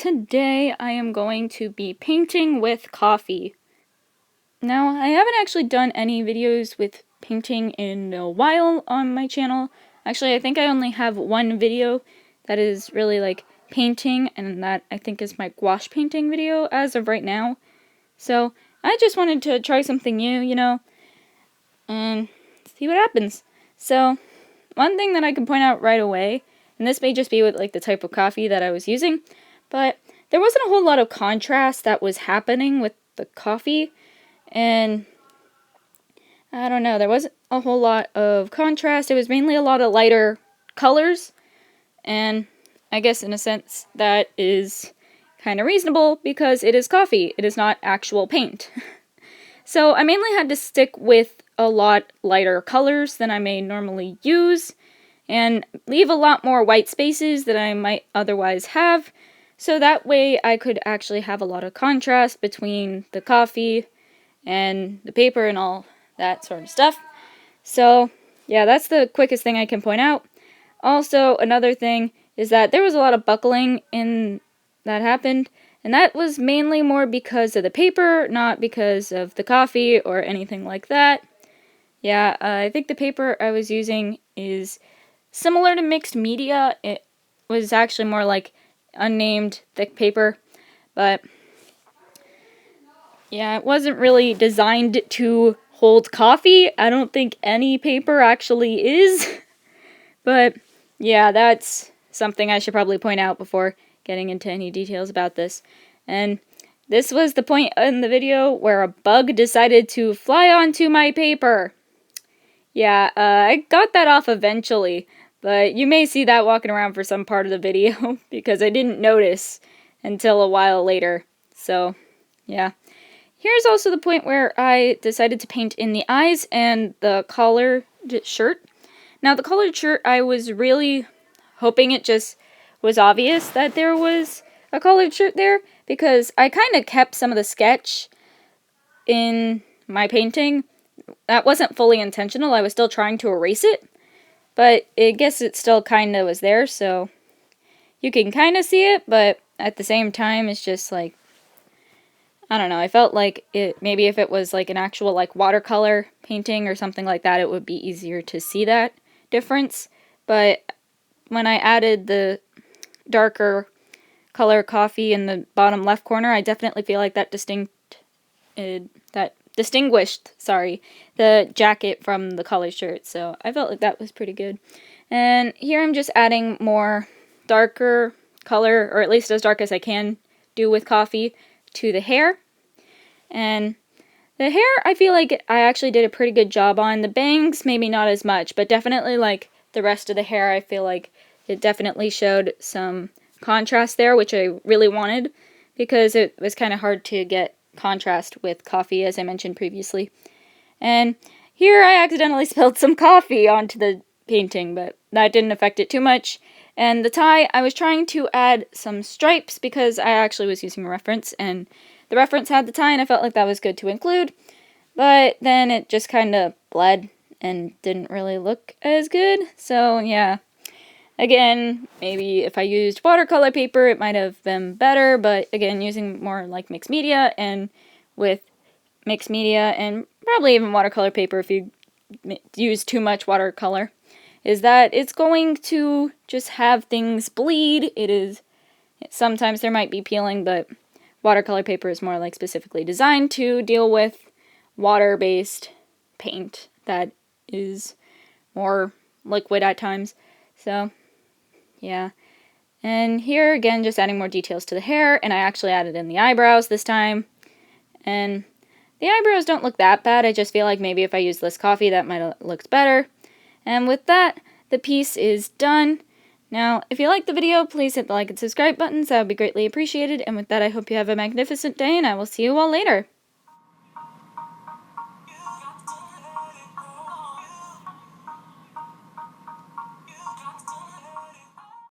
today I am going to be painting with coffee. Now, I haven't actually done any videos with painting in a while on my channel. Actually, I think I only have one video that is really like painting, and that I think is my gouache painting video as of right now. So, I just wanted to try something new, and see what happens. So, one thing that I can point out right away, and this may just be with like the type of coffee that I was using, but there wasn't a whole lot of contrast that was happening with the coffee, and I don't know, there wasn't a whole lot of contrast. It was mainly a lot of lighter colors, and I guess in a sense that is kind of reasonable because it is coffee. It is not actual paint. So I mainly had to stick with a lot lighter colors than I may normally use, and leave a lot more white spaces than I might otherwise have, so that way I could actually have a lot of contrast between the coffee and the paper and all that sort of stuff. So, yeah, that's the quickest thing I can point out. Also, another thing is that there was a lot of buckling in that happened, and that was mainly more because of the paper, not because of the coffee or anything like that. Yeah, I think the paper I was using is similar to mixed media. It was actually more like unnamed thick paper, but yeah, it wasn't really designed to hold coffee. I don't think any paper actually is, but yeah, that's something I should probably point out before getting into any details about this. And this was the point in the video where a bug decided to fly onto my paper. Yeah, I got that off eventually, but you may see that walking around for some part of the video because I didn't notice until a while later. So, yeah. Here's also the point where I decided to paint in the eyes and the collared shirt. Now, the collared shirt, I was really hoping it just was obvious that there was a collared shirt there, because I kind of kept some of the sketch in my painting. That wasn't fully intentional. I was still trying to erase it, but I guess it still kind of was there, so you can kind of see it, but at the same time, it's just like, I don't know, I felt like maybe if it was like an actual like watercolor painting or something like that, it would be easier to see that difference. But when I added the darker color coffee in the bottom left corner, I definitely feel like that distinguished the jacket from the collared shirt, so I felt like that was pretty good. And here I'm just adding more darker color, or at least as dark as I can do with coffee, to the hair. And the hair, I feel like I actually did a pretty good job on. The bangs, maybe not as much, but definitely like the rest of the hair, I feel like it definitely showed some contrast there, which I really wanted, because it was kind of hard to get contrast with coffee, as I mentioned previously. And here I accidentally spilled some coffee onto the painting, but that didn't affect it too much. And the tie, I was trying to add some stripes because I actually was using a reference, and the reference had the tie, and I felt like that was good to include. But then it just kind of bled and didn't really look as good. So yeah, again, maybe if I used watercolor paper, it might have been better. But again, using more like mixed media, and with mixed media and probably even watercolor paper, if you use too much watercolor, is that it's going to just have things bleed. Sometimes there might be peeling, but watercolor paper is more like specifically designed to deal with water-based paint that is more liquid at times. So, yeah. And here, again, just adding more details to the hair, and I actually added in the eyebrows this time. And the eyebrows don't look that bad. I just feel like maybe if I used less coffee, that might have looked better. And with that, the piece is done. Now, if you liked the video, please hit the like and subscribe buttons. That would be greatly appreciated. And with that, I hope you have a magnificent day, and I will see you all later.